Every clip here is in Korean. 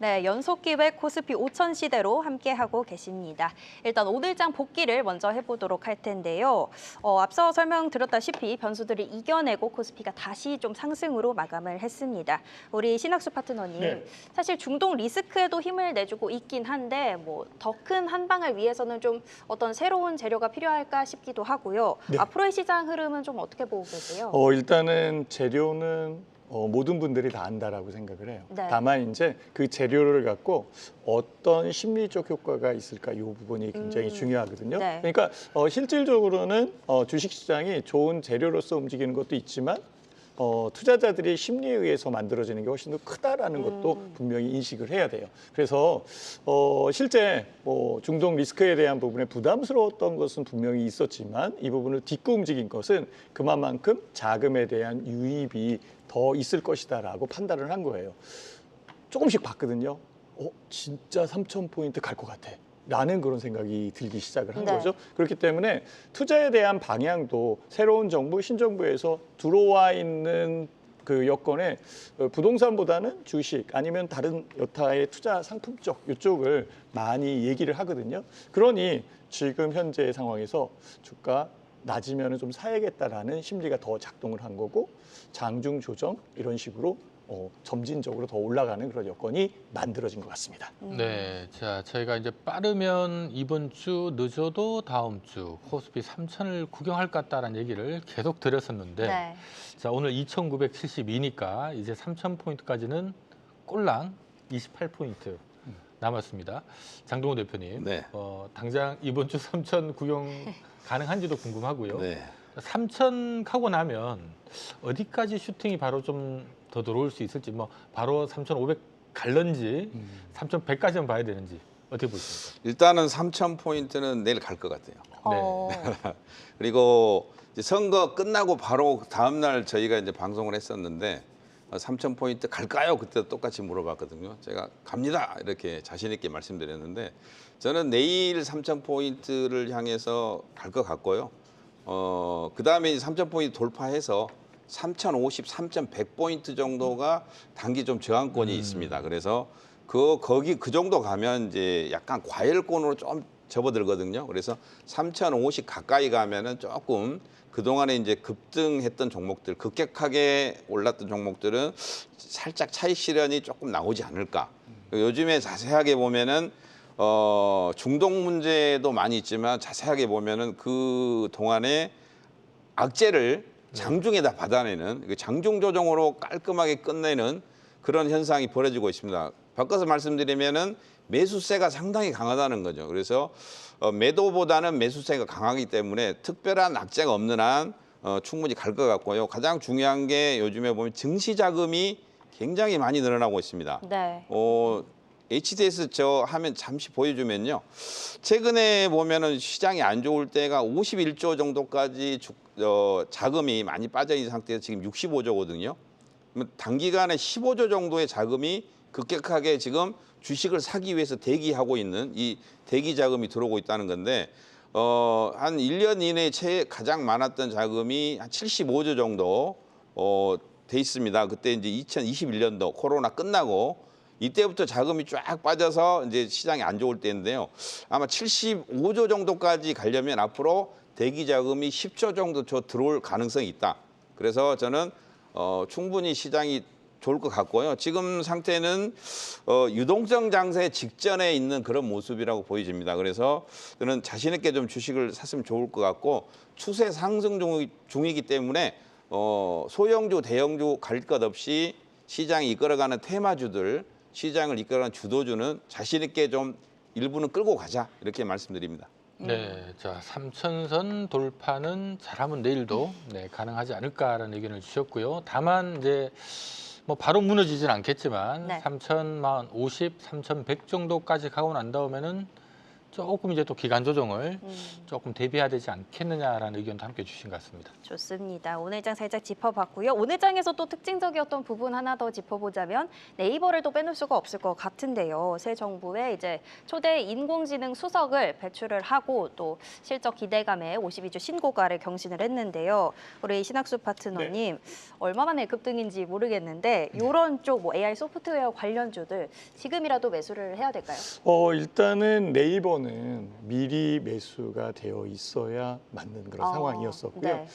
네, 연속 기획 코스피 5천 시대로 함께하고 계십니다. 일단 오늘장 복귀를 먼저 해보도록 할 텐데요. 앞서 설명드렸다시피 변수들을 이겨내고 코스피가 다시 좀 상승으로 마감을 했습니다. 우리 신학수 파트너님, 네. 사실 중동 리스크에도 힘을 내주고 있긴 한데 뭐 더 큰 한방을 위해서는 좀 어떤 새로운 재료가 필요할까 싶기도 하고요. 네. 앞으로의 시장 흐름은 좀 어떻게 보고 계세요? 일단은 재료는 모든 분들이 다 안다라고 생각을 해요. 네. 다만 이제 그 재료를 갖고 어떤 심리적 효과가 있을까 이 부분이 굉장히 중요하거든요. 네. 그러니까 실질적으로는 주식시장이 좋은 재료로서 움직이는 것도 있지만 투자자들이 심리에 의해서 만들어지는 게 훨씬 더 크다라는 것도 분명히 인식을 해야 돼요. 그래서 실제 중동 리스크에 대한 부분에 부담스러웠던 것은 분명히 있었지만 이 부분을 딛고 움직인 것은 그만큼 자금에 대한 유입이 더 있을 것이다라고 판단을 한 거예요. 조금씩 봤거든요. 진짜 3,000포인트 갈 것 같아. 라는 그런 생각이 들기 시작을 한 네. 거죠. 그렇기 때문에 투자에 대한 방향도 새로운 정부, 신정부에서 들어와 있는 그 여건에 부동산보다는 주식 아니면 다른 여타의 투자 상품 쪽 이쪽을 많이 얘기를 하거든요. 그러니 지금 현재 상황에서 주가 낮으면 좀 사야겠다라는 심리가 더 작동을 한 거고 장중 조정 이런 식으로 점진적으로 더 올라가는 그런 여건이 만들어진 것 같습니다. 네, 자 저희가 이제 빠르면 이번 주, 늦어도 다음 주 코스피 3천을 구경할 것 같다라는 얘기를 계속 드렸었는데, 네. 자 오늘 2,972니까 이제 3,000포인트까지는 꼴랑 28포인트 남았습니다. 장동호 대표님, 네. 당장 이번 주 3,000 구경 가능한지도 궁금하고요. 네. 3,000 하고 나면 어디까지 슈팅이 바로 좀 더 들어올 수 있을지, 뭐 바로 3,500 갈런지 3,100까지만 봐야 되는지 어떻게 보십니까? 일단은 3,000포인트는 내일 갈 것 같아요. 그리고 이제 선거 끝나고 바로 다음 날 저희가 이제 방송을 했었는데 3,000포인트 갈까요? 그때 똑같이 물어봤거든요. 제가 갑니다 이렇게 자신 있게 말씀드렸는데 저는 내일 3,000포인트를 향해서 갈 것 같고요. 그다음에 3,000포인트 돌파해서 3,050, 3,100포인트 정도가 단기 좀 저항권이 있습니다. 그래서 거기 그 정도 가면 이제 약간 과열권으로 좀 접어들거든요. 그래서 3,050 가까이 가면은 조금 그동안에 이제 급등했던 종목들, 급격하게 올랐던 종목들은 살짝 차익 실현이 조금 나오지 않을까. 요즘에 자세하게 보면은 중동 문제도 많이 있지만 자세하게 보면은 그 동안에 악재를 장중에다 받아내는 장중 조정으로 깔끔하게 끝내는 그런 현상이 벌어지고 있습니다. 바꿔서 말씀드리면은 매수세가 상당히 강하다는 거죠. 그래서 매도보다는 매수세가 강하기 때문에 특별한 악재가 없는 한 충분히 갈 것 같고요. 가장 중요한 게 요즘에 보면 증시 자금이 굉장히 많이 늘어나고 있습니다. 네. HDS 저 화면 잠시 보여주면요. 최근에 보면은 시장이 안 좋을 때가 51조 정도까지 자금이 많이 빠져 있는 상태에서 지금 65조거든요. 단기간에 15조 정도의 자금이 급격하게 지금 주식을 사기 위해서 대기하고 있는 이 대기 자금이 들어오고 있다는 건데 한 1년 이내에 가장 많았던 자금이 한 75조 정도 돼 있습니다. 그때 이제 2021년도 코로나 끝나고 이때부터 자금이 쫙 빠져서 이제 시장이 안 좋을 때인데요. 아마 75조 정도까지 가려면 앞으로 대기 자금이 10조 정도 들어올 가능성이 있다. 그래서 저는 충분히 시장이 좋을 것 같고요. 지금 상태는 유동성 장세 직전에 있는 그런 모습이라고 보여집니다. 그래서 저는 자신 있게 좀 주식을 샀으면 좋을 것 같고 추세 상승 중이기 때문에 소형주, 대형주 갈 것 없이 시장이 이끌어가는 테마주들, 시장을 이끌어가는 주도주는 자신 있게 좀 일부는 끌고 가자 이렇게 말씀드립니다. 네, 자 3,000선 돌파는 잘하면 내일도 가능하지 않을까라는 의견을 주셨고요. 다만 이제 뭐 바로 무너지진 않겠지만 네. 3,050, 3,100 정도까지 가고 난 다음에는 조금 이제 또 기간 조정을 조금 대비해야 되지 않겠느냐라는 의견도 함께 주신 것 같습니다. 좋습니다. 오늘장 살짝 짚어봤고요. 오늘장에서 또 특징적이었던 부분 하나 더 짚어보자면 네이버를 또 빼놓을 수가 없을 것 같은데요. 새 정부의 이제 초대 인공지능 수석을 배출을 하고 또 실적 기대감에 52주 신고가를 경신을 했는데요. 우리 신학수 파트너님 얼마 만에 급등인지 모르겠는데 이런 쪽 뭐 AI 소프트웨어 관련주들 지금이라도 매수를 해야 될까요? 일단은 네이버는 미리 매수가 되어 있어야 맞는 그런 상황이었었고요. 네.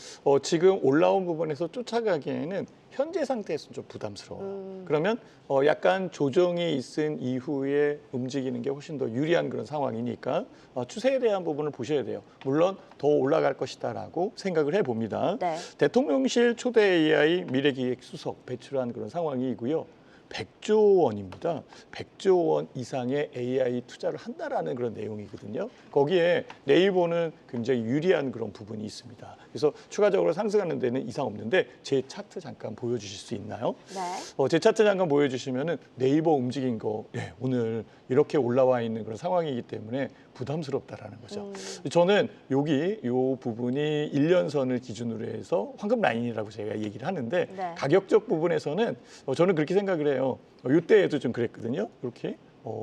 지금 올라온 부분에서 쫓아가기에는 현재 상태에서는 좀 부담스러워요. 그러면 약간 조정이 있은 이후에 움직이는 게 훨씬 더 유리한 그런 상황이니까 추세에 대한 부분을 보셔야 돼요. 물론 더 올라갈 것이다라고 생각을 해봅니다. 네. 대통령실 초대 AI 미래기획수석 배출한 그런 상황이고요. 100조 원입니다. 100조 원 이상의 AI 투자를 한다라는 그런 내용이거든요. 거기에 네이버는 굉장히 유리한 그런 부분이 있습니다. 그래서 추가적으로 상승하는 데는 이상 없는데 제 차트 잠깐 보여주실 수 있나요? 네. 제 차트 잠깐 보여주시면은 네이버 움직인 거 오늘 이렇게 올라와 있는 그런 상황이기 때문에 부담스럽다라는 거죠. 저는 여기 요 부분이 1년선을 기준으로 해서 황금 라인이라고 제가 얘기를 하는데 네. 가격적 부분에서는 저는 그렇게 생각을 해요. 이때에도 좀 그랬거든요. 이렇게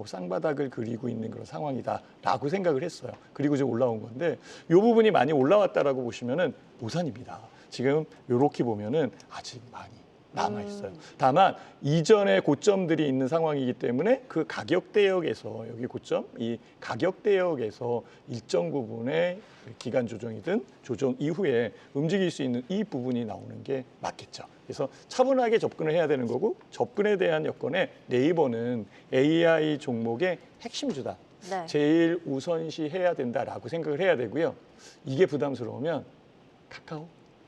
쌍바닥을 그리고 있는 그런 상황이다라고 생각을 했어요. 그리고 지금 올라온 건데 이 부분이 많이 올라왔다라고 보시면은 오산입니다. 지금 이렇게 보면은 아직 많이 남아 있어요. 다만 이전의 고점들이 있는 상황이기 때문에 그 가격대역에서 여기 고점, 이 가격대역에서 일정 부분의 기간 조정이든 조정 이후에 움직일 수 있는 이 부분이 나오는 게 맞겠죠. 그래서 차분하게 접근을 해야 되는 거고 접근에 대한 여건에 네이버는 AI 종목의 핵심주다. 네. 제일 우선시 해야 된다라고 생각을 해야 되고요. 이게 부담스러우면 카카오.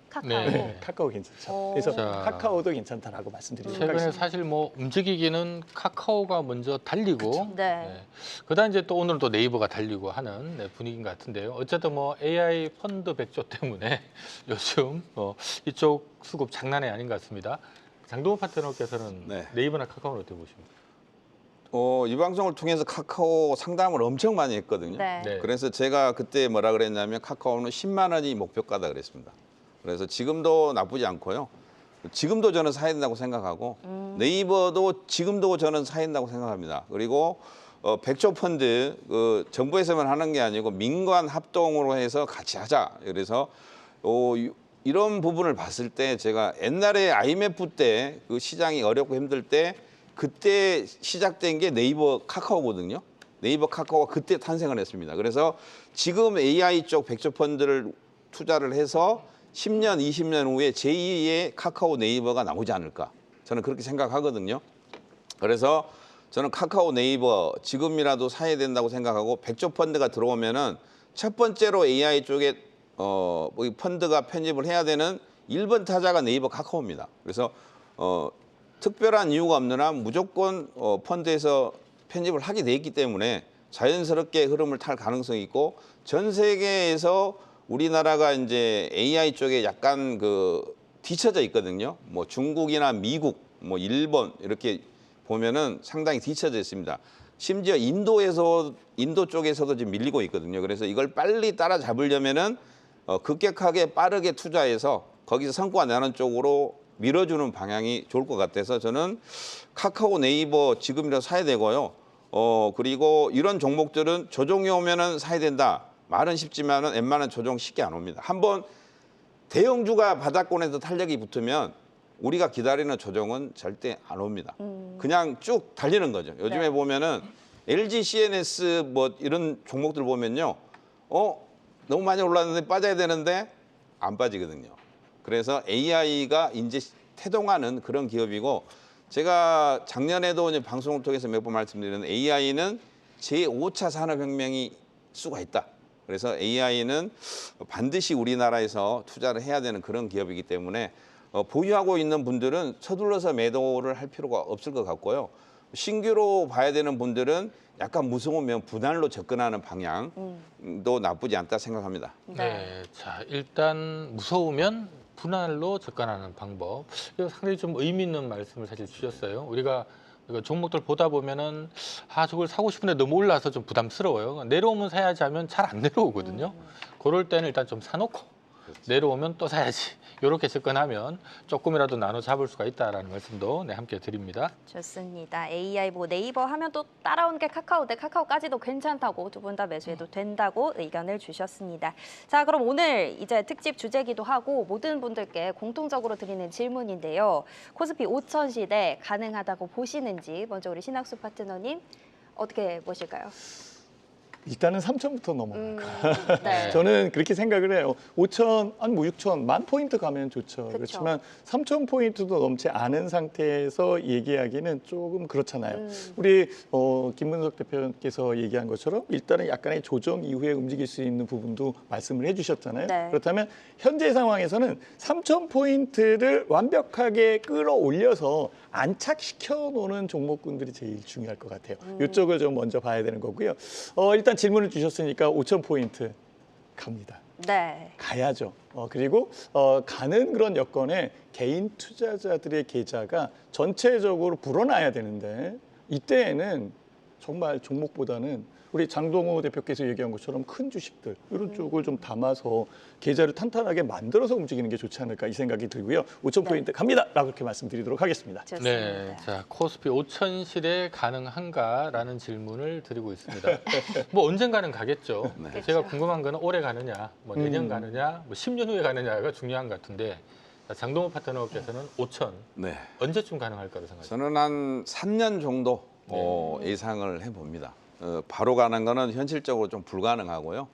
카카오. 네. 카카오 괜찮죠. 오. 그래서 자. 카카오도 괜찮다라고 말씀드리도록 최근에 하겠습니다. 사실 뭐 움직이기는 카카오가 먼저 달리고, 네. 그다음 이제 또 오늘은 또 네이버가 달리고 하는 분위기인 것 같은데요. 어쨌든 뭐 AI 펀드 100조 때문에 요즘 이쪽 수급 장난이 아닌 것 같습니다. 장동훈 파트너께서는 네. 네이버나 카카오를 어떻게 보십니까? 이 방송을 통해서 카카오 상담을 엄청 많이 했거든요. 네. 네. 그래서 제가 그때 뭐라 그랬냐면 카카오는 10만 원이 목표가다 그랬습니다. 그래서 지금도 나쁘지 않고요. 지금도 저는 사야 된다고 생각하고 네이버도 지금도 저는 사야 된다고 생각합니다. 그리고 100조 펀드 정부에서만 하는 게 아니고 민관 합동으로 해서 같이 하자. 그래서 이런 부분을 봤을 때 제가 옛날에 IMF 때 그 시장이 어렵고 힘들 때 그때 시작된 게 네이버 카카오거든요. 네이버 카카오가 그때 탄생을 했습니다. 그래서 지금 AI 쪽 100조 펀드를 투자를 해서 10년, 20년 후에 제2의 카카오 네이버가 나오지 않을까. 저는 그렇게 생각하거든요. 그래서 저는 카카오 네이버 지금이라도 사야 된다고 생각하고 100조 펀드가 들어오면은 첫 번째로 AI 쪽에 펀드가 편입을 해야 되는 1번 타자가 네이버 카카오입니다. 그래서 특별한 이유가 없는 한 무조건 펀드에서 편입을 하게 돼 있기 때문에 자연스럽게 흐름을 탈 가능성이 있고 전 세계에서 우리나라가 이제 AI 쪽에 약간 뒤처져 있거든요. 뭐 중국이나 미국, 뭐 일본 이렇게 보면은 상당히 뒤처져 있습니다. 심지어 인도 쪽에서도 지금 밀리고 있거든요. 그래서 이걸 빨리 따라잡으려면은 급격하게 빠르게 투자해서 거기서 성과 내는 쪽으로 밀어주는 방향이 좋을 것 같아서 저는 카카오 네이버 지금이라도 사야 되고요. 그리고 이런 종목들은 조정이 오면은 사야 된다. 말은 쉽지만은 웬만한 조정 쉽게 안 옵니다. 한번 대형주가 바닥권에서 탄력이 붙으면 우리가 기다리는 조정은 절대 안 옵니다. 그냥 쭉 달리는 거죠. 요즘에 네. 보면은 LG, CNS 뭐 이런 종목들 보면요. 너무 많이 올랐는데 빠져야 되는데 안 빠지거든요. 그래서 AI가 이제 태동하는 그런 기업이고 제가 작년에도 이제 방송을 통해서 몇 번 말씀드리는 AI는 제5차 산업혁명이 수가 있다. 그래서 AI는 반드시 우리나라에서 투자를 해야 되는 그런 기업이기 때문에 보유하고 있는 분들은 서둘러서 매도를 할 필요가 없을 것 같고요. 신규로 봐야 되는 분들은 약간 무서우면 분할로 접근하는 방향도 나쁘지 않다 생각합니다. 네. 자, 일단 무서우면 분할로 접근하는 방법. 이거 상당히 좀 의미 있는 말씀을 사실 주셨어요. 우리가 그러니까 종목들 보다 보면은 저걸 사고 싶은데 너무 올라서 좀 부담스러워요. 내려오면 사야지 하면 잘 안 내려오거든요. 그럴 때는 일단 좀 사놓고 내려오면 또 사야지. 이렇게 접근하면 조금이라도 나눠 잡을 수가 있다라는 말씀도 함께 드립니다. 좋습니다. AI 뭐 네이버 하면 또 따라온 게 카카오인데 카카오까지도 괜찮다고 두 분 다 매수해도 된다고 의견을 주셨습니다. 자, 그럼 오늘 이제 특집 주제기도 하고 모든 분들께 공통적으로 드리는 질문인데요. 코스피 5천 시대 가능하다고 보시는지 먼저 우리 신학수 파트너님 어떻게 보실까요? 일단은 3천부터 넘어갈까. 네. 저는 그렇게 생각을 해요. 5천, 아니 뭐 6천, 10,000포인트 가면 좋죠. 그쵸. 그렇지만 3,000포인트도 넘지 않은 상태에서 얘기하기는 조금 그렇잖아요. 우리 김문석 대표께서 얘기한 것처럼 일단은 약간의 조정 이후에 움직일 수 있는 부분도 말씀을 해주셨잖아요. 네. 그렇다면 현재 상황에서는 3,000포인트를 완벽하게 끌어올려서 안착시켜 놓는 종목군들이 제일 중요할 것 같아요. 이쪽을 좀 먼저 봐야 되는 거고요. 일단 질문을 주셨으니까 5,000포인트 갑니다. 네. 가야죠. 그리고 가는 그런 여건에 개인 투자자들의 계좌가 전체적으로 불어나야 되는데 이때에는 정말 종목보다는 우리 장동호 대표께서 얘기한 것처럼 큰 주식들 이런 쪽을 좀 담아서 계좌를 탄탄하게 만들어서 움직이는 게 좋지 않을까 이 생각이 들고요. 5,000포인트 갑니다! 라고 이렇게 말씀드리도록 하겠습니다. 좋습니다. 네, 자 코스피 5천 시대 가능한가라는 질문을 드리고 있습니다. 뭐 언젠가는 가겠죠. 네. 제가 궁금한 거는 올해 가느냐, 뭐 내년 가느냐, 뭐 10년 후에 가느냐가 중요한 것 같은데 장동호 파트너께서는 5천 네. 언제쯤 가능할 거라고 생각하세요? 저는 한 3년 정도 예상을 해봅니다. 바로 가는 거는 현실적으로 좀 불가능하고요.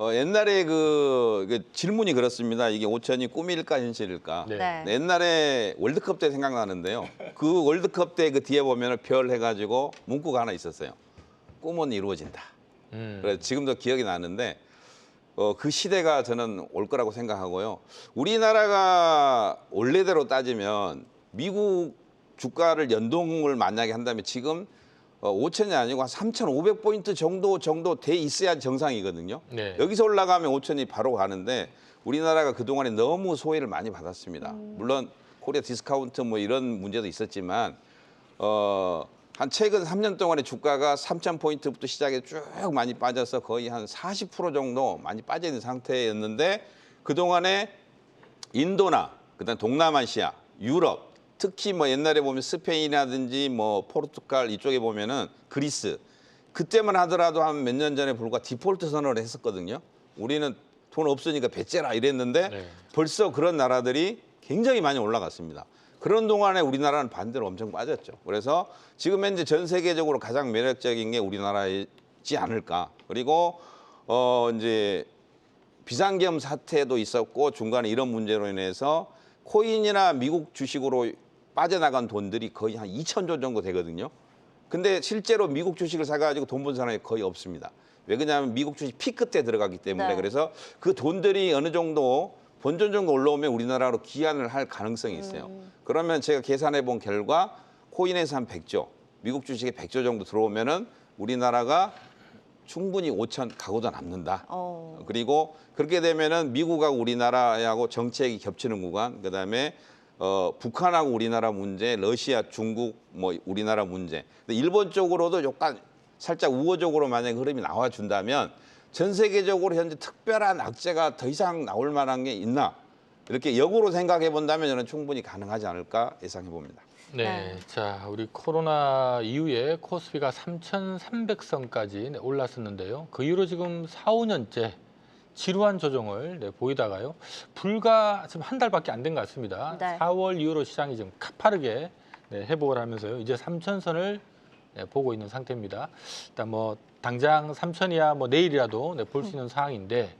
옛날에 그 질문이 그렇습니다. 이게 5천이 꿈일까 현실일까? 네. 네. 옛날에 월드컵 때 생각나는데요. 그 월드컵 때 그 뒤에 보면 별 해가지고 문구가 하나 있었어요. 꿈은 이루어진다. 그래서 지금도 기억이 나는데 그 시대가 저는 올 거라고 생각하고요. 우리나라가 원래대로 따지면 미국 주가를 연동을 만약에 한다면 지금 5천이 아니고 한 3,500포인트 정도 돼 있어야 정상이거든요. 네. 여기서 올라가면 5천이 바로 가는데 우리나라가 그동안에 너무 소외를 많이 받았습니다. 물론 코리아 디스카운트 뭐 이런 문제도 있었지만 한 최근 3년 동안에 주가가 3,000포인트부터 시작해 쭉 많이 빠져서 거의 한 40% 정도 많이 빠져 있는 상태였는데 그동안에 인도나 그다음 동남아시아, 유럽 특히 뭐 옛날에 보면 스페인이라든지 뭐 포르투갈 이쪽에 보면은 그리스 그때만 하더라도 한 몇 년 전에 불과 디폴트 선언을 했었거든요. 우리는 돈 없으니까 배째라 이랬는데 네. 벌써 그런 나라들이 굉장히 많이 올라갔습니다. 그런 동안에 우리나라는 반대로 엄청 빠졌죠. 그래서 지금 현재 전 세계적으로 가장 매력적인 게 우리나라이지 않을까. 그리고 이제 비상계엄 사태도 있었고 중간에 이런 문제로 인해서 코인이나 미국 주식으로 빠져나간 돈들이 거의 한 2,000조 정도 되거든요. 근데 실제로 미국 주식을 사가지고 돈 번 사람이 거의 없습니다. 왜 그러냐면 미국 주식 피크 때 들어가기 때문에 네. 그래서 그 돈들이 어느 정도 본전 정도 올라오면 우리나라로 귀환을 할 가능성이 있어요. 그러면 제가 계산해 본 결과 코인에서 한 100조, 미국 주식에 100조 정도 들어오면은 우리나라가 충분히 5천 가고도 남는다. 그리고 그렇게 되면은 미국하고 우리나라하고 정책이 겹치는 구간, 그다음에 북한하고 우리나라 문제, 러시아, 중국, 뭐 우리나라 문제. 근데 일본 쪽으로도 약간 살짝 우호적으로 만약에 흐름이 나와준다면 전 세계적으로 현재 특별한 악재가 더 이상 나올 만한 게 있나? 이렇게 역으로 생각해 본다면 저는 충분히 가능하지 않을까 예상해 봅니다. 네, 네. 자 우리 코로나 이후에 코스피가 3,300선까지 올랐었는데요. 그 이후로 지금 4, 5년째 지루한 조정을 보이다가요. 불과 지금 한 달밖에 안 된 것 같습니다. 네. 4월 이후로 시장이 좀 가파르게 회복을 하면서요. 이제 3,000선을 보고 있는 상태입니다. 일단 뭐 당장 3,000이야 뭐 내일이라도 볼 수 있는 상황인데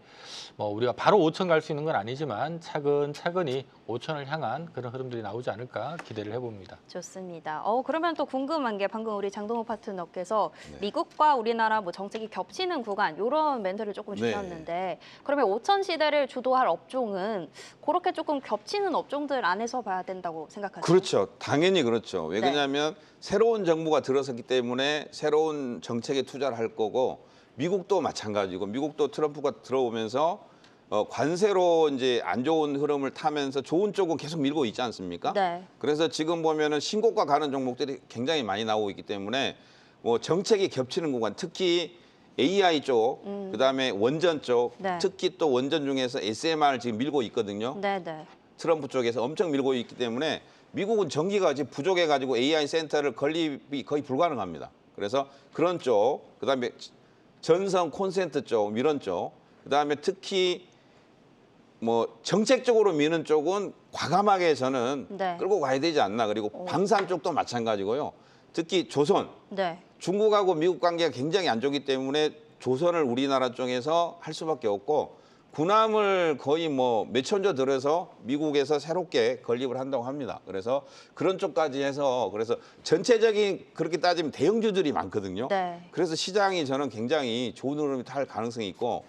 뭐 우리가 바로 5천 갈 수 있는 건 아니지만 차근차근히 5천을 향한 그런 흐름들이 나오지 않을까 기대를 해봅니다. 좋습니다. 그러면 또 궁금한 게 방금 우리 장동호 파트너께서 네. 미국과 우리나라 뭐 정책이 겹치는 구간 이런 멘트를 조금 네. 주셨는데 그러면 5천 시대를 주도할 업종은 그렇게 조금 겹치는 업종들 안에서 봐야 된다고 생각하세요? 그렇죠. 당연히 그렇죠. 왜 네. 그러냐면 새로운 정부가 들어섰기 때문에 새로운 정책에 투자를 할 거고 미국도 마찬가지고 미국도 트럼프가 들어오면서 관세로 이제 안 좋은 흐름을 타면서 좋은 쪽은 계속 밀고 있지 않습니까? 네. 그래서 지금 보면은 신고가 가는 종목들이 굉장히 많이 나오고 있기 때문에 뭐 정책이 겹치는 구간, 특히 AI 쪽, 그다음에 원전 쪽, 네. 특히 또 원전 중에서 SMR 지금 밀고 있거든요. 네, 네. 트럼프 쪽에서 엄청 밀고 있기 때문에 미국은 전기가 지금 부족해가지고 AI 센터를 건립이 거의 불가능합니다. 그래서 그런 쪽, 그다음에 전선 콘센트 쪽, 이런 쪽, 그다음에 특히 뭐 정책적으로 미는 쪽은 과감하게 저는 네. 끌고 가야 되지 않나. 그리고 방산 쪽도 마찬가지고요. 특히 조선, 네. 중국하고 미국 관계가 굉장히 안 좋기 때문에 조선을 우리나라 쪽에서 할 수밖에 없고 군함을 거의 뭐 몇천 조 들여서 미국에서 새롭게 건립을 한다고 합니다. 그래서 그런 쪽까지 해서 그래서 전체적인 그렇게 따지면 대형주들이 많거든요. 네. 그래서 시장이 저는 굉장히 좋은 흐름이 탈 가능성이 있고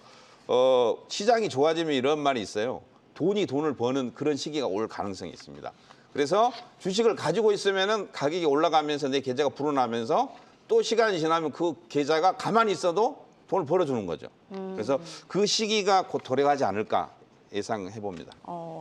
시장이 좋아지면 이런 말이 있어요. 돈이 돈을 버는 그런 시기가 올 가능성이 있습니다. 그래서 주식을 가지고 있으면은 가격이 올라가면서 내 계좌가 불어나면서 또 시간이 지나면 그 계좌가 가만히 있어도 돈을 벌어주는 거죠. 그래서 그 시기가 곧 도래하지 않을까 예상해 봅니다.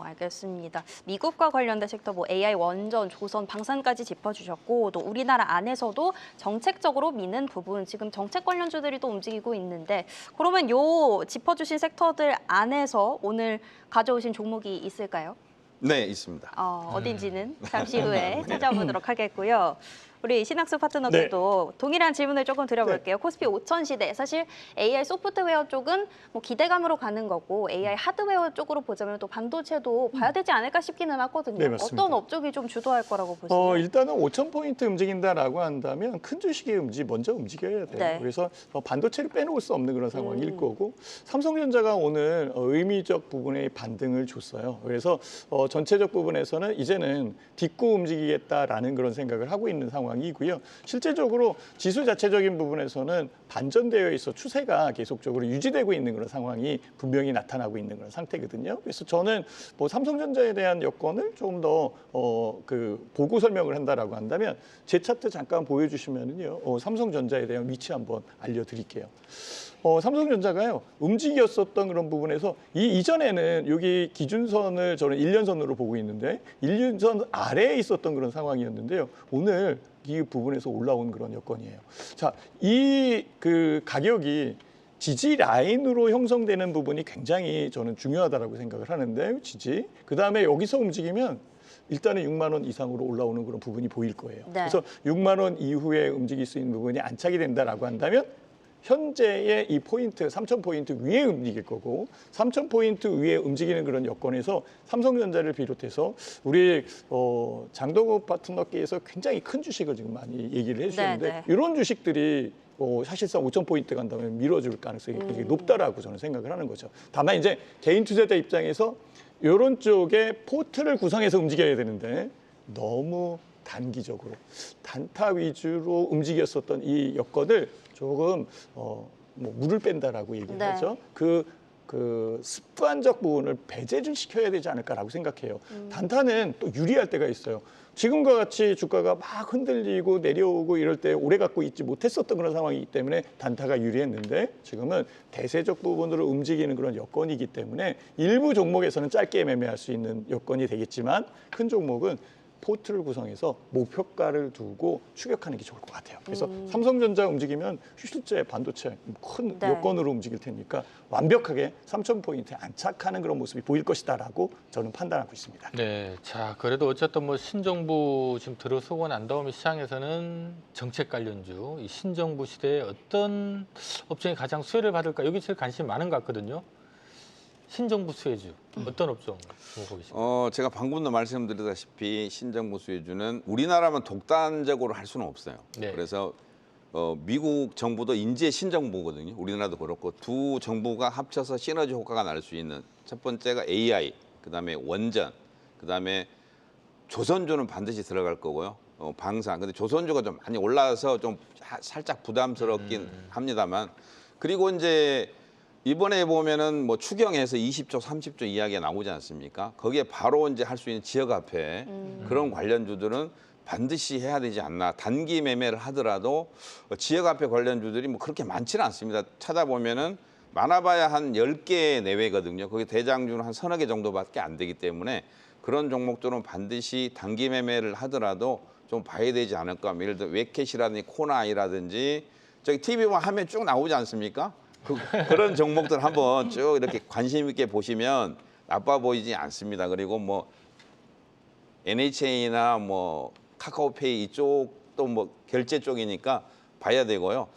알겠습니다. 미국과 관련된 섹터 뭐 AI 원전, 조선, 방산까지 짚어주셨고 또 우리나라 안에서도 정책적으로 미는 부분 지금 정책 관련주들이 또 움직이고 있는데 그러면 요 짚어주신 섹터들 안에서 오늘 가져오신 종목이 있을까요? 네, 있습니다. 어딘지는 잠시 후에 찾아보도록 하겠고요. 우리 신학수 파트너께도 동일한 질문을 조금 드려볼게요. 코스피 5000 시대 사실 AI 소프트웨어 쪽은 뭐 기대감으로 가는 거고 AI 하드웨어 쪽으로 보자면 또 반도체도 봐야 되지 않을까 싶기는 하거든요. 네, 맞습니다. 어떤 업종이 좀 주도할 거라고 보시나요? 일단은 5,000포인트 움직인다라고 한다면 큰 주식이 먼저 움직여야 돼요. 네. 그래서 반도체를 빼놓을 수 없는 그런 상황일 거고 삼성전자가 오늘 의미적 부분의 반등을 줬어요. 그래서 전체적 부분에서는 이제는 딛고 움직이겠다라는 그런 생각을 하고 있는 상황이고요. 실제적으로 지수 자체적인 부분에서는 반전되어 있어 추세가 계속적으로 유지되고 있는 그런 상황이 분명히 나타나고 있는 그런 상태거든요. 그래서 저는 뭐 삼성전자에 대한 여건을 조금 더 보고 설명을 한다라고 한다면 제 차트 잠깐 보여주시면은요, 삼성전자에 대한 위치 한번 알려드릴게요. 삼성전자가요 움직였었던 그런 부분에서 이전에는 여기 기준선을 저는 1년선으로 보고 있는데 1년선 아래에 있었던 그런 상황이었는데요. 오늘 이 부분에서 올라온 그런 여건이에요. 자, 이 가격이 지지 라인으로 형성되는 부분이 굉장히 저는 중요하다라고 생각을 하는데 지지. 그다음에 여기서 움직이면 일단은 6만 원 이상으로 올라오는 그런 부분이 보일 거예요. 네. 그래서 6만 원 이후에 움직일 수 있는 부분이 안착이 된다라고 한다면 현재의 이 포인트, 3,000포인트 위에 움직일 거고 3,000포인트 위에 움직이는 그런 여건에서 삼성전자를 비롯해서 우리 장동욱 파트너께서 굉장히 큰 주식을 지금 많이 얘기를 해주셨는데 네. 이런 주식들이 사실상 5,000포인트 간다면 밀어줄 가능성이 굉장히 높다라고 저는 생각을 하는 거죠. 다만 이제 개인 투자자 입장에서 이런 쪽에 포트를 구성해서 움직여야 되는데 너무 단기적으로 단타 위주로 움직였었던 이 여건을 조금 물을 뺀다라고 얘기를 네. 하죠. 그 습관적 부분을 배제를 시켜야 되지 않을까라고 생각해요. 단타는 또 유리할 때가 있어요. 지금과 같이 주가가 막 흔들리고 내려오고 이럴 때 오래 갖고 있지 못했었던 그런 상황이기 때문에 단타가 유리했는데 지금은 대세적 부분으로 움직이는 그런 여건이기 때문에 일부 종목에서는 짧게 매매할 수 있는 여건이 되겠지만 큰 종목은 포트를 구성해서 목표가를 두고 추격하는 게 좋을 것 같아요. 그래서 삼성전자 움직이면 실제 반도체 큰 네. 여건으로 움직일 테니까 완벽하게 3,000포인트에 안착하는 그런 모습이 보일 것이다라고 저는 판단하고 있습니다. 네, 자 그래도 어쨌든 뭐 신정부 지금 들어서고 난 다음에 시장에서는 정책 관련주, 이 신정부 시대에 어떤 업종이 가장 수혜를 받을까 여기 제일 관심이 많은 것 같거든요. 신정부 수혜주 어떤 업종 보고 계십니까? 제가 방금도 말씀드렸다시피 신정부 수혜주는 우리나라만 독단적으로 할 수는 없어요. 네. 그래서 미국 정부도 인재 신정부거든요. 우리나라도 그렇고 두 정부가 합쳐서 시너지 효과가 날 수 있는 첫 번째가 AI, 그다음에 원전, 그다음에 조선주는 반드시 들어갈 거고요. 방산. 근데 조선주가 좀 많이 올라서 좀 살짝 부담스럽긴 합니다만 그리고 이제 이번에 보면은 뭐 추경해서 20조, 30조 이야기가 나오지 않습니까? 거기에 바로 이제 할 수 있는 지역화폐 그런 관련주들은 반드시 해야 되지 않나. 단기 매매를 하더라도 지역화폐 관련주들이 뭐 그렇게 많지는 않습니다. 찾아보면은 많아봐야 한 10개 내외거든요. 거기 대장주는 한 서너 개 정도밖에 안 되기 때문에 그런 종목들은 반드시 단기 매매를 하더라도 좀 봐야 되지 않을까. 예를 들어 웨켓이라든지 코나이라든지 저기 TV만 하면 쭉 나오지 않습니까? 그런 종목들 한번 쭉 이렇게 관심 있게 보시면 나빠 보이지 않습니다. 그리고 뭐 NHN이나 뭐 카카오페이 이쪽도 뭐 결제 쪽이니까 봐야 되고요.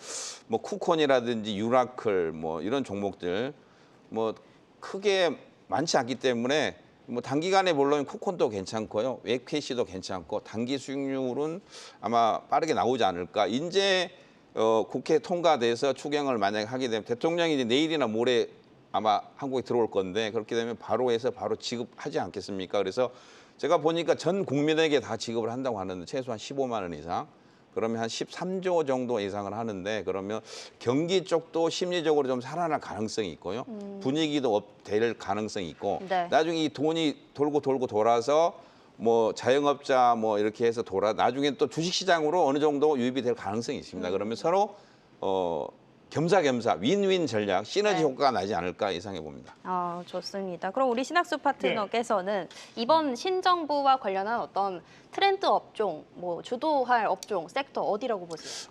뭐 쿠콘이라든지 유라클 뭐 이런 종목들 뭐 크게 많지 않기 때문에 뭐 단기간에 물론 쿠콘도 괜찮고요. 웨켓이도 괜찮고 단기 수익률은 아마 빠르게 나오지 않을까. 이제 국회 통과돼서 추경을 만약에 하게 되면 대통령이 이제 내일이나 모레 아마 한국에 들어올 건데 그렇게 되면 바로 해서 바로 지급하지 않겠습니까? 그래서 제가 보니까 전 국민에게 다 지급을 한다고 하는데 최소한 15만 원 이상. 그러면 한 13조 정도 예상을 하는데 그러면 경기 쪽도 심리적으로 좀 살아날 가능성이 있고요. 분위기도 업될 가능성이 있고 네. 나중에 이 돈이 돌고 돌아서 뭐 자영업자 뭐 이렇게 해서 나중에 또 주식시장으로 어느 정도 유입이 될 가능성이 있습니다. 그러면 서로 겸사겸사 윈윈 전략 시너지 네. 효과가 나지 않을까 예상해 봅니다. 좋습니다. 그럼 우리 신학수 파트너께서는 이번 신정부와 관련한 어떤 트렌드 업종, 뭐 주도할 업종, 섹터 어디라고 보세요?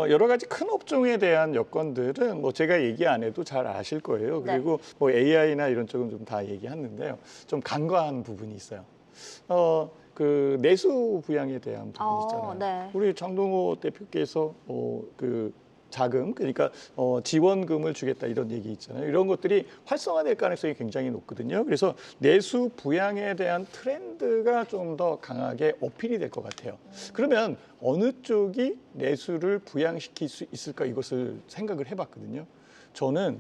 여러 가지 큰 업종에 대한 여건들은 뭐 제가 얘기 안 해도 잘 아실 거예요. 네. 그리고 뭐 AI나 이런 쪽은 좀 다 얘기했는데요. 좀 간과한 부분이 있어요. 그 내수 부양에 대한 부분 있잖아요. 네. 우리 장동호 대표께서 그 자금, 그러니까 지원금을 주겠다 이런 얘기 있잖아요. 이런 것들이 활성화될 가능성이 굉장히 높거든요. 그래서 내수 부양에 대한 트렌드가 좀 더 강하게 어필이 될 것 같아요. 그러면 어느 쪽이 내수를 부양시킬 수 있을까 이것을 생각을 해봤거든요. 저는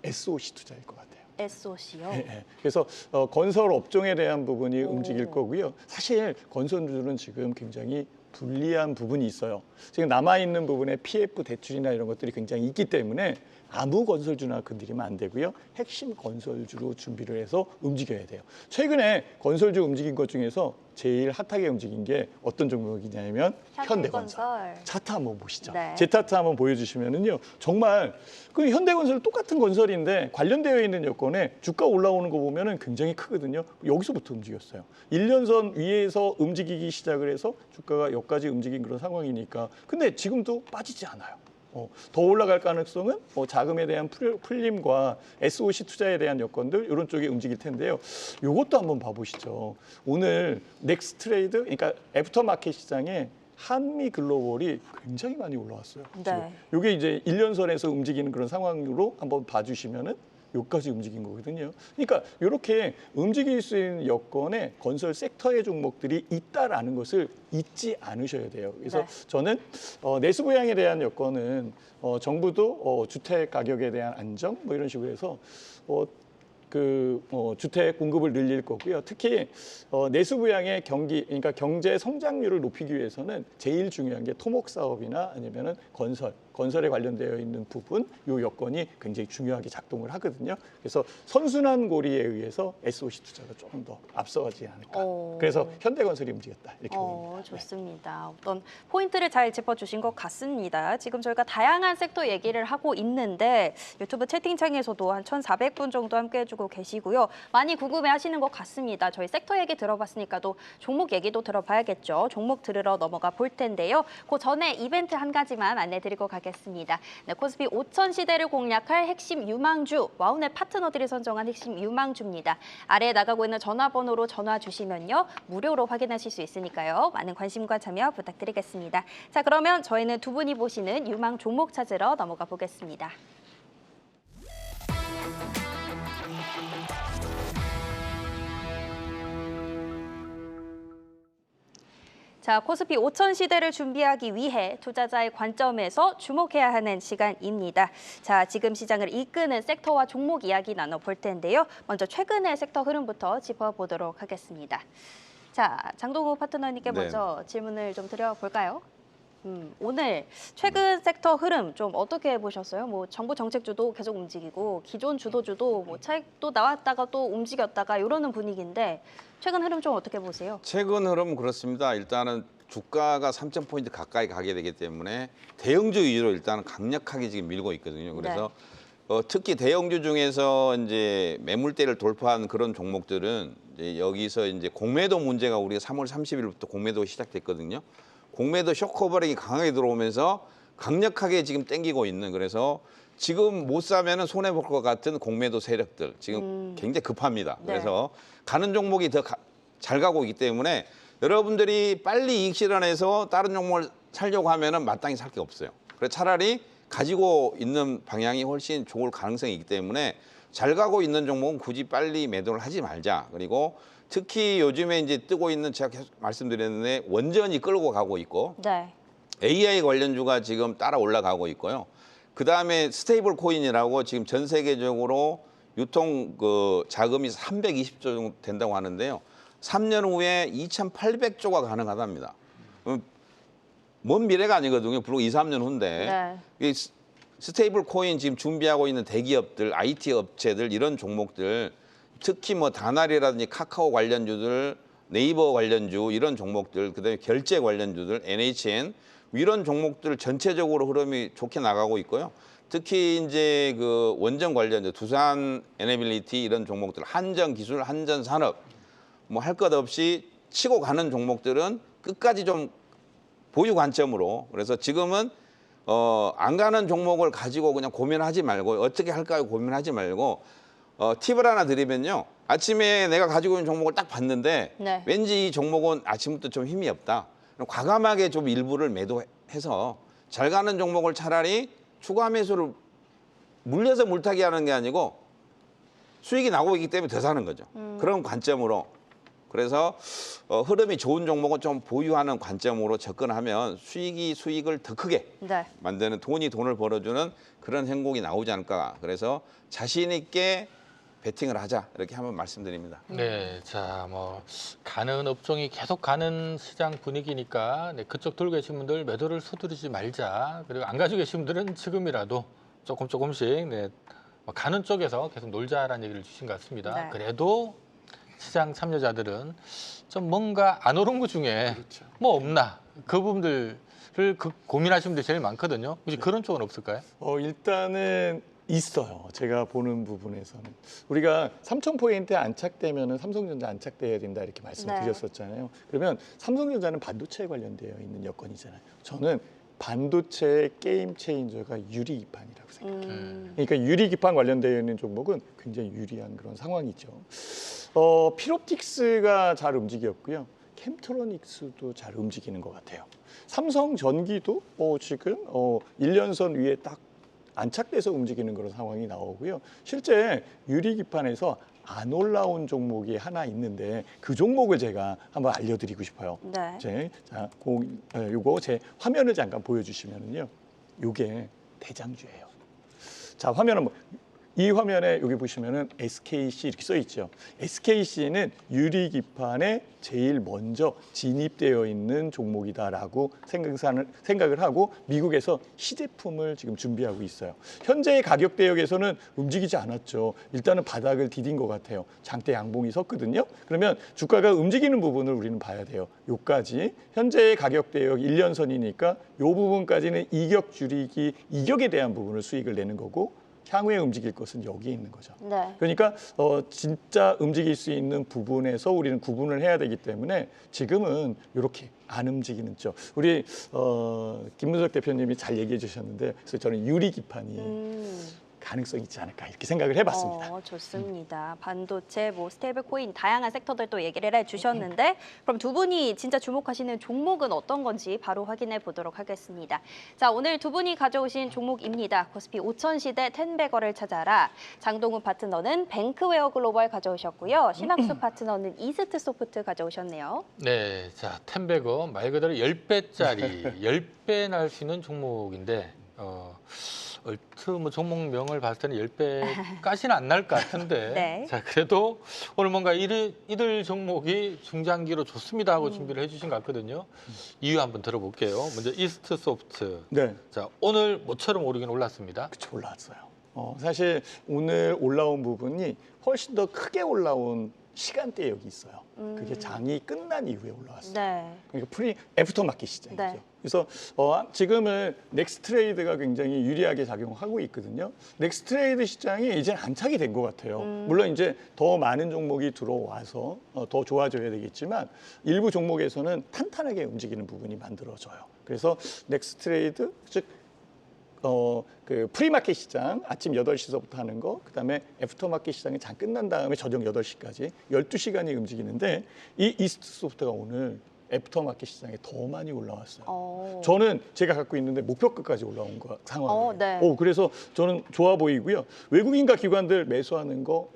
SOC 투자일 것 같아요. SOC요? 네. 그래서 건설 업종에 대한 부분이 움직일 거고요. 사실 건설주는 지금 굉장히 불리한 부분이 있어요. 지금 남아있는 부분에 PF 대출이나 이런 것들이 굉장히 있기 때문에 아무 건설주나 건드리면 안 되고요. 핵심 건설주로 준비를 해서 움직여야 돼요. 최근에 건설주 움직인 것 중에서 제일 핫하게 움직인 게 어떤 종목이냐면 현대건설. 차트 한번 보시죠. 네. 제 차트 한번 보여주시면은요. 정말 그 현대건설 똑같은 건설인데 관련되어 있는 여건에 주가 올라오는 거 보면은 굉장히 크거든요. 여기서부터 움직였어요. 1년선 위에서 움직이기 시작을 해서 주가가 여기까지 움직인 그런 상황이니까. 근데 지금도 빠지지 않아요. 더 올라갈 가능성은 자금에 대한 풀림과 SOC 투자에 대한 여건들 이런 쪽에 움직일 텐데요. 이것도 한번 봐보시죠. 오늘 넥스트레이드, 그러니까 애프터마켓 시장에 한미 글로벌이 굉장히 많이 올라왔어요. 네. 이게 이제 1년선에서 움직이는 그런 상황으로 한번 봐주시면은 여기까지 움직인 거거든요. 그러니까 이렇게 움직일 수 있는 여건에 건설 섹터의 종목들이 있다라는 것을 잊지 않으셔야 돼요. 그래서 네. 저는 내수 부양에 대한 여건은 정부도 주택 가격에 대한 안정 뭐 이런 식으로 해서 주택 공급을 늘릴 거고요. 특히 내수 부양의 그러니까 경제 성장률을 높이기 위해서는 제일 중요한 게 토목 사업이나 아니면은 건설에 관련되어 있는 부분, 요 여건이 굉장히 중요하게 작동을 하거든요. 그래서 선순환 고리에 의해서 SOC 투자가 조금 더 앞서가지 않을까. 그래서 현대건설이 움직였다 이렇게 봅니다. 좋습니다. 어떤 포인트를 잘 짚어주신 것 같습니다. 지금 저희가 다양한 섹터 얘기를 하고 있는데 유튜브 채팅창에서도 한 1,400분 정도 함께 해주고 계시고요. 많이 궁금해하시는 것 같습니다. 저희 섹터 얘기 들어봤으니까 또 종목 얘기도 들어봐야겠죠. 종목 들으러 넘어가 볼 텐데요. 그 전에 이벤트 한 가지만 안내드리고 가겠습니다. 네, 코스피 5천 시대를 공략할 핵심 유망주, 와우넷 파트너들이 선정한 핵심 유망주입니다. 아래에 나가고 있는 전화번호로 전화 주시면요. 무료로 확인하실 수 있으니까요. 많은 관심과 참여 부탁드리겠습니다. 자, 그러면 저희는 두 분이 보시는 유망 종목 찾으러 넘어가 보겠습니다. 자, 코스피 5천 시대를 준비하기 위해 투자자의 관점에서 주목해야 하는 시간입니다. 자, 지금 시장을 이끄는 섹터와 종목 이야기 나눠볼 텐데요. 먼저 최근의 섹터 흐름부터 짚어보도록 하겠습니다. 자, 장동호 파트너님께 네. 먼저 질문을 좀 드려볼까요? 오늘 최근 섹터 흐름 좀 어떻게 보셨어요? 뭐 정부 정책주도 계속 움직이고 기존 주도주도 뭐 차익도 나왔다가 또 움직였다가 이러는 분위기인데 최근 흐름 좀 어떻게 보세요? 최근 흐름은 그렇습니다. 일단은 주가가 3,000포인트 가까이 가게 되기 때문에 대형주 위주로 일단은 강력하게 지금 밀고 있거든요. 그래서 특히 대형주 중에서 이제 매물대를 돌파한 그런 종목들은 이제 여기서 이제 공매도 문제가 우리가 3월 30일부터 공매도 시작됐거든요. 공매도 쇼커버링이 강하게 들어오면서 강력하게 지금 땡기고 있는, 그래서 지금 못 사면은 손해 볼 것 같은 공매도 세력들 지금 굉장히 급합니다. 네. 그래서 가는 종목이 더 잘 가고 있기 때문에 여러분들이 빨리 이익 실현해서 다른 종목을 살려고 하면은 마땅히 살 게 없어요. 그래서 차라리 가지고 있는 방향이 훨씬 좋을 가능성이 있기 때문에 잘 가고 있는 종목은 굳이 빨리 매도를 하지 말자. 그리고 특히 요즘에 이제 뜨고 있는, 제가 계속 말씀드렸는데 원전이 끌고 가고 있고 네. AI 관련주가 지금 따라 올라가고 있고요. 그 다음에 스테이블 코인이라고 지금 전 세계적으로 유통 그 자금이 320조 정도 된다고 하는데요. 3년 후에 2,800조가 가능하답니다. 먼 미래가 아니거든요. 불과 2, 3년 후인데. 네. 이 스테이블 코인 지금 준비하고 있는 대기업들, IT 업체들 이런 종목들, 특히 뭐 다날이라든지 카카오 관련주들, 네이버 관련주 이런 종목들, 그다음에 결제 관련주들, NHN 이런 종목들 전체적으로 흐름이 좋게 나가고 있고요. 특히 이제 그 원전 관련주, 두산 에너빌리티 이런 종목들, 한전 기술, 한전 산업 뭐 할 것 없이 치고 가는 종목들은 끝까지 좀 보유 관점으로, 그래서 지금은 안 가는 종목을 가지고 그냥 고민하지 말고 어떻게 할까요 고민하지 말고 팁을 하나 드리면요. 아침에 내가 가지고 있는 종목을 딱 봤는데 네. 왠지 이 종목은 아침부터 좀 힘이 없다. 과감하게 좀 일부를 매도해서 잘 가는 종목을 차라리 추가 매수를 물려서 물타기 하는 게 아니고 수익이 나오고 있기 때문에 더 사는 거죠. 그런 관점으로. 그래서 흐름이 좋은 종목은 좀 보유하는 관점으로 접근하면 수익을 더 크게 네. 만드는, 돈을 벌어주는 그런 행복이 나오지 않을까. 그래서 자신 있게 베팅을 하자, 이렇게 한번 말씀드립니다. 네, 자, 뭐 가는 업종이 계속 가는 시장 분위기니까 네, 그쪽 들고 계신 분들 매도를 서두르지 말자. 그리고 안 가지고 계신 분들은 지금이라도 조금씩 네, 가는 쪽에서 계속 놀자라는 얘기를 주신 것 같습니다. 네. 그래도 시장 참여자들은 좀 뭔가 안 오른 것 중에 뭐 없나, 그 부분들을 고민하시는 분들이 제일 많거든요. 혹시 그런 쪽은 없을까요? 일단은 있어요. 제가 보는 부분에서는 우리가 3,000포인트에 안착되면은 삼성전자 안착돼야 된다 이렇게 말씀드렸었잖아요. 그러면 삼성전자는 반도체에 관련되어 있는 여건이잖아요. 저는 반도체의 게임 체인저가 유리기판이라고 생각해요. 그러니까 유리기판 관련되어 있는 종목은 굉장히 유리한 그런 상황이죠. 필옵틱스가 잘 움직였고요. 캠트로닉스도 잘 움직이는 것 같아요. 삼성전기도 지금 1년선 위에 딱 안착돼서 움직이는 그런 상황이 나오고요. 실제 유리기판에서 안 올라온 종목이 하나 있는데 그 종목을 제가 한번 알려드리고 싶어요. 네. 요거 제 화면을 잠깐 보여주시면은요. 요게 대장주예요. 자, 화면은 이 화면에 여기 보시면은 SKC 이렇게 써 있죠. SKC는 유리기판에 제일 먼저 진입되어 있는 종목이다라고 생각을 하고 미국에서 시제품을 지금 준비하고 있어요. 현재의 가격 대역에서는 움직이지 않았죠. 일단은 바닥을 디딘 것 같아요. 장대 양봉이 섰거든요. 그러면 주가가 움직이는 부분을 우리는 봐야 돼요. 요까지 현재의 가격 대역 1년선이니까 요 부분까지는 이격 줄이기, 이격에 대한 부분을 수익을 내는 거고 향후에 움직일 것은 여기에 있는 거죠. 네. 그러니까 진짜 움직일 수 있는 부분에서 우리는 구분을 해야 되기 때문에 지금은 이렇게 안 움직이는 쪽. 우리 김문석 대표님이 잘 얘기해 주셨는데 그래서 저는 유리기판이 가능성이 있지 않을까 이렇게 생각을 해봤습니다. 좋습니다. 반도체, 스테이블 코인 다양한 섹터들 또 얘기를 해주셨는데 그럼 두 분이 진짜 주목하시는 종목은 어떤 건지 바로 확인해 보도록 하겠습니다. 자, 오늘 두 분이 가져오신 종목입니다. 코스피 5천 시대 텐베거를 찾아라. 장동훈 파트너는 뱅크웨어 글로벌 가져오셨고요. 신학수 파트너는 이스트 소프트 가져오셨네요. 네, 자, 텐베거 말 그대로 10배짜리 10배 날 수 있는 종목인데 종목명을 봤을 때는 10배까지는 안 날 것 같은데 네. 자, 그래도 오늘 뭔가 이들 종목이 중장기로 좋습니다 하고 준비를 해주신 것 같거든요. 이유 한번 들어볼게요. 먼저 이스트 소프트. 네. 자, 오늘 모처럼 오르긴 올랐습니다. 그쵸, 올라왔어요. 사실 오늘 올라온 부분이 훨씬 더 크게 올라온 시간대 여기 있어요. 그게 장이 끝난 이후에 올라왔어요. 네. 그러니까 애프터 마켓 시장이죠. 네. 그래서 지금은 넥스트레이드가 굉장히 유리하게 작용하고 있거든요. 넥스트레이드 시장이 이제 안착이 된 것 같아요. 물론 이제 더 많은 종목이 들어와서 더 좋아져야 되겠지만 일부 종목에서는 탄탄하게 움직이는 부분이 만들어져요. 그래서 넥스트레이드 즉 그 프리마켓 시장 아침 8시서부터 하는 거, 그다음에 애프터마켓 시장이 장 끝난 다음에 저녁 8시까지 12시간이 움직이는데 이 이스트 소프트가 오늘 애프터마켓 시장에 더 많이 올라왔어요. 저는 제가 갖고 있는데 목표가까지 올라온 상황이에요. 네. 그래서 저는 좋아 보이고요. 외국인과 기관들 매수하는 거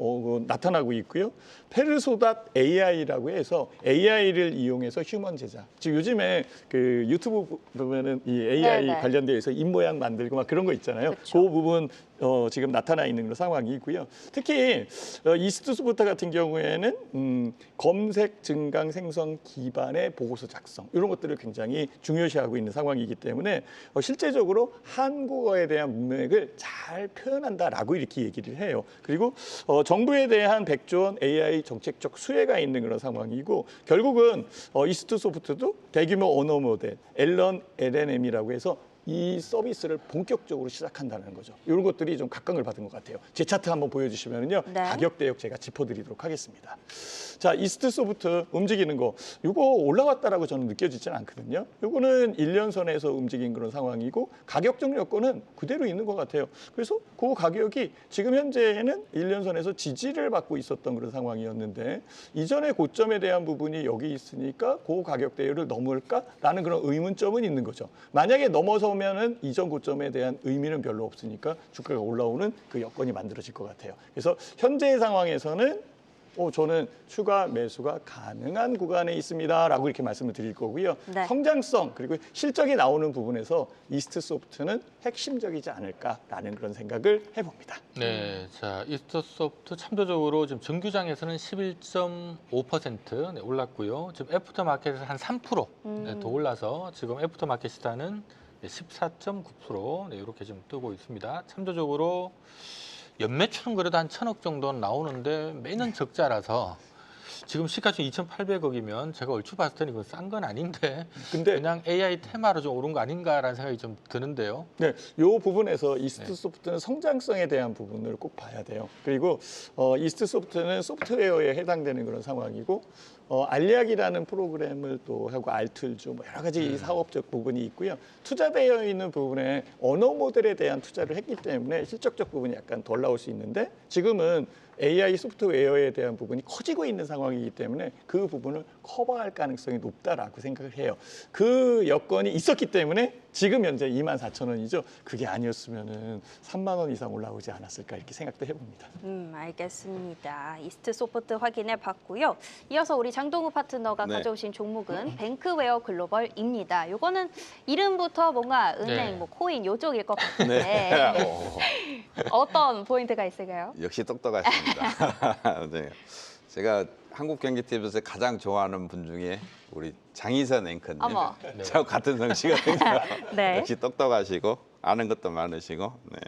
나타나고 있고요. 페르소닷 AI라고 해서 AI를 이용해서 휴먼 제작. 즉 요즘에 그 유튜브 보면은 이 AI 네네. 관련돼서 입 모양 만들고 막 그런 거 있잖아요. 그쵸. 그 부분 지금 나타나 있는 그런 상황이고요. 특히 이스트 소프트 같은 경우에는 검색, 증강, 생성 기반의 보고서 작성 이런 것들을 굉장히 중요시하고 있는 상황이기 때문에 실제적으로 한국어에 대한 문맥을 잘 표현한다라고 이렇게 얘기를 해요. 그리고 정부에 대한 100조 원 AI 정책적 수혜가 있는 그런 상황이고 결국은 이스트 소프트도 대규모 언어 모델 LLM이라고 해서 이 서비스를 본격적으로 시작한다는 거죠. 이런 것들이 좀 각광을 받은 것 같아요. 제 차트 한번 보여주시면요, 네. 가격 대역 제가 짚어드리도록 하겠습니다. 자, 이스트 소프트 움직이는 거, 이거 올라왔다라고 저는 느껴지진 않거든요. 이거는 1년선에서 움직인 그런 상황이고 가격적 여건은 그대로 있는 것 같아요. 그래서 그 가격이 지금 현재는 1년선에서 지지를 받고 있었던 그런 상황이었는데 이전의 고점에 대한 부분이 여기 있으니까 그 가격 대역을 넘을까라는 그런 의문점은 있는 거죠. 만약에 넘어서면은 이전 고점에 대한 의미는 별로 없으니까 주가가 올라오는 그 여건이 만들어질 것 같아요. 그래서 현재의 상황에서는 저는 추가 매수가 가능한 구간에 있습니다라고 이렇게 말씀을 드릴 거고요. 네. 성장성 그리고 실적이 나오는 부분에서 이스트 소프트는 핵심적이지 않을까라는 그런 생각을 해봅니다. 네, 자 이스트 소프트 참조적으로 지금 정규장에서는 11.5% 네, 올랐고요. 지금 애프터 마켓에서 한 3% 네, 더 올라서 지금 애프터 마켓 시단은 14.9% 네, 이렇게 좀 뜨고 있습니다. 참조적으로 연매출은 그래도 한 1,000억 정도는 나오는데 매년 적자라서 지금 시가총 2,800억이면 제가 얼추 봤을 때는 이건 싼 건 아닌데 근데 그냥 AI 테마로 좀 오른 거 아닌가라는 생각이 좀 드는데요. 네, 이 부분에서 이스트 소프트는 성장성에 대한 부분을 꼭 봐야 돼요. 그리고 이스트 소프트는 소프트웨어에 해당되는 그런 상황이고 알리약이라는 프로그램을 또 하고 알툴즈 뭐 여러 가지 사업적 부분이 있고요. 투자되어 있는 부분에 언어 모델에 대한 투자를 했기 때문에 실적적 부분이 약간 덜 나올 수 있는데 지금은 AI 소프트웨어에 대한 부분이 커지고 있는 상황이기 때문에 그 부분을 커버할 가능성이 높다라고 생각을 해요. 그 여건이 있었기 때문에 지금 현재 24,000원이죠. 그게 아니었으면은 3만 원 이상 올라오지 않았을까 이렇게 생각도 해봅니다. 알겠습니다. 이스트 소프트 확인해 봤고요. 이어서 우리 장동우 파트너가 네. 가져오신 종목은 뱅크웨어 글로벌입니다. 이거는 이름부터 뭔가 은행, 네. 뭐 코인 요쪽일 것 같은데 네. 어떤 포인트가 있을까요? 역시 똑똑하십니다. 네. 제가 한국경제TV에서 가장 좋아하는 분 중에 우리 장희선 앵커님. 어머. 저하고 같은 성씨거든요. 네. 역시 똑똑하시고 아는 것도 많으시고. 네.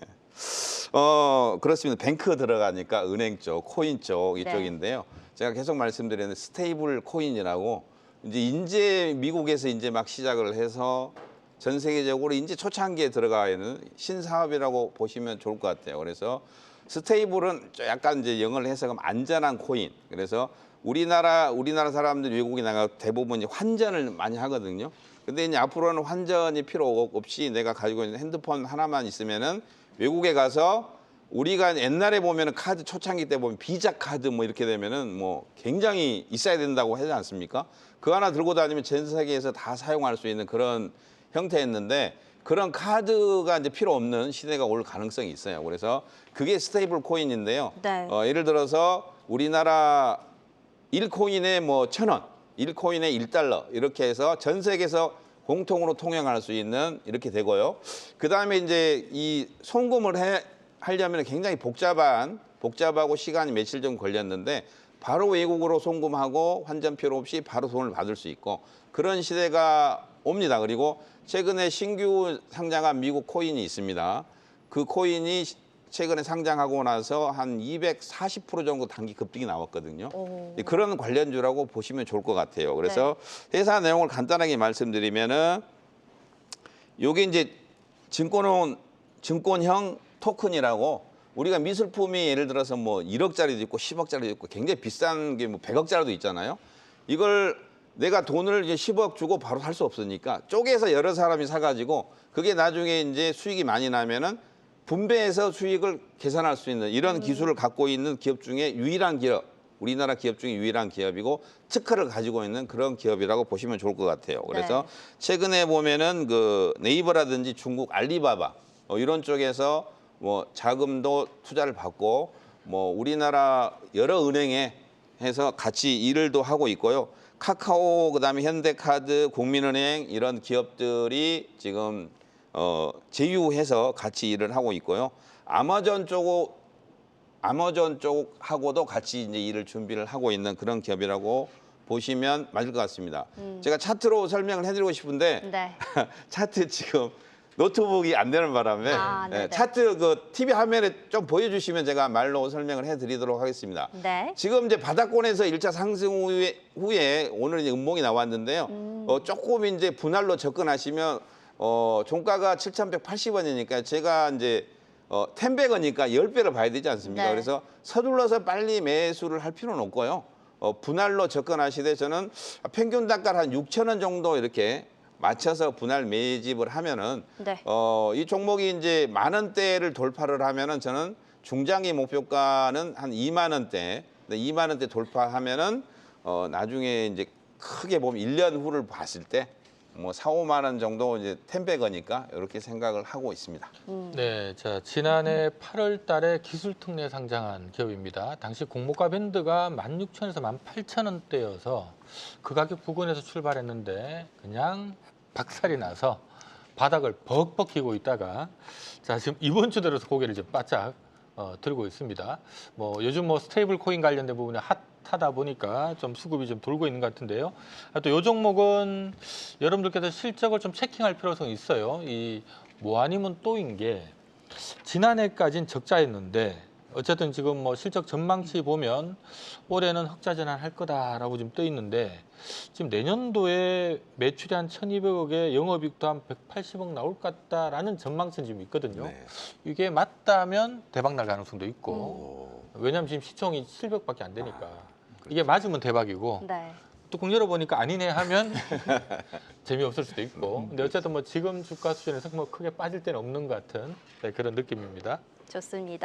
그렇습니다. 뱅크 들어가니까 은행 쪽, 코인 쪽 이쪽인데요. 제가 계속 말씀드리는 스테이블 코인이라고 이제 미국에서 이제 막 시작을 해서 전 세계적으로 이제 초창기에 들어가 있는 신사업이라고 보시면 좋을 것 같아요. 그래서 스테이블은 약간 이제 영어를 해석하면 안전한 코인. 그래서 우리나라 사람들 외국에 나가 대부분 환전을 많이 하거든요. 근데 이제 앞으로는 환전이 필요 없이 내가 가지고 있는 핸드폰 하나만 있으면은 외국에 가서 우리가 옛날에 보면은 카드 초창기 때 보면 비자 카드 뭐 이렇게 되면은 뭐 굉장히 있어야 된다고 하지 않습니까? 그 하나 들고 다니면 전 세계에서 다 사용할 수 있는 그런 형태였는데 그런 카드가 이제 필요 없는 시대가 올 가능성이 있어요. 그래서 그게 스테이블 코인인데요. 네. 예를 들어서 우리나라 1코인에 뭐 1,000원, 1코인에 1달러 이렇게 해서 전 세계에서 공통으로 통용할 수 있는 이렇게 되고요. 그다음에 이제 이 송금을 하려면 굉장히 복잡하고 시간이 며칠 정도 걸렸는데 바로 외국으로 송금하고 환전 필요 없이 바로 돈을 받을 수 있고 그런 시대가 옵니다. 그리고 최근에 신규 상장한 미국 코인이 있습니다. 그 코인이 최근에 상장하고 나서 한 240% 정도 단기 급등이 나왔거든요. 그런 관련주라고 보시면 좋을 것 같아요. 그래서 회사 내용을 간단하게 말씀드리면은 요게 이제 증권형 토큰이라고 우리가 미술품이 예를 들어서 뭐 1억짜리도 있고 10억짜리도 있고 굉장히 비싼 게 뭐 100억짜리도 있잖아요. 이걸 내가 돈을 이제 10억 주고 바로 살 수 없으니까 쪼개서 여러 사람이 사가지고 그게 나중에 이제 수익이 많이 나면은 분배해서 수익을 계산할 수 있는 이런 기술을 갖고 있는 기업 중에 유일한 기업, 우리나라 기업 중에 유일한 기업이고 특허를 가지고 있는 그런 기업이라고 보시면 좋을 것 같아요. 그래서 최근에 보면은 그 네이버라든지 중국 알리바바 이런 쪽에서 뭐 자금도 투자를 받고 뭐 우리나라 여러 은행에 해서 같이 일을도 하고 있고요. 카카오 그다음에 현대카드, 국민은행 이런 기업들이 지금 제휴해서 같이 일을 하고 있고요. 아마존 쪽하고도 같이 이제 일을 준비를 하고 있는 그런 기업이라고 보시면 맞을 것 같습니다. 제가 차트로 설명을 해드리고 싶은데 네. 차트 지금 노트북이 안 되는 바람에 네네. 차트 그 TV 화면에 좀 보여주시면 제가 말로 설명을 해드리도록 하겠습니다. 네. 지금 이제 바닥권에서 1차 상승 후에 오늘 이제 음봉이 나왔는데요. 조금 이제 분할로 접근하시면 종가가 7,180원이니까 제가 이제 10배거니까 10배를 봐야 되지 않습니까? 네. 그래서 서둘러서 빨리 매수를 할 필요는 없고요. 분할로 접근하시되 저는 평균 단가를 한 6,000원 정도 이렇게 맞춰서 분할 매집을 하면은 네. 이 종목이 이제 10,000원대를 돌파를 하면은 저는 중장기 목표가는 한 20,000원대, 20,000원대 돌파하면은 나중에 이제 크게 보면 1년 후를 봤을 때 뭐 4, 5만 원 정도 이제 10배거니까 이렇게 생각을 하고 있습니다. 네, 자 지난해 8월 달에 기술특례 상장한 기업입니다. 당시 공모가 밴드가 16,000에서 18,000원대여서 그 가격 부근에서 출발했는데 그냥 박살이 나서 바닥을 벅벅 끼고 있다가 자 지금 이번 주 들어서 고개를 이제 바짝 들고 있습니다. 뭐 요즘 뭐 스테이블 코인 관련된 부분이 핫하다 보니까 좀 수급이 좀 돌고 있는 것 같은데요. 또 이 종목은 여러분들께서 실적을 좀 체킹할 필요성이 있어요. 이 뭐 아니면 또인 게 지난해까지는 적자였는데 어쨌든 지금 뭐 실적 전망치 보면 올해는 흑자 전환할 거다라고 지금 떠 있는데 지금 내년도에 매출이 한 1,200억에 영업이익도 한 180억 나올 것 같다라는 전망치는 지금 있거든요. 네. 이게 맞다면 대박 날 가능성도 있고 왜냐하면 지금 시총이 700밖에 안 되니까 이게 맞으면 대박이고 네. 뚜껑 열어보니까 아니네 하면 재미없을 수도 있고 근데 어쨌든 뭐 지금 주가 수준에서 뭐 크게 빠질 데는 없는 것 같은 그런 느낌입니다. 좋습니다.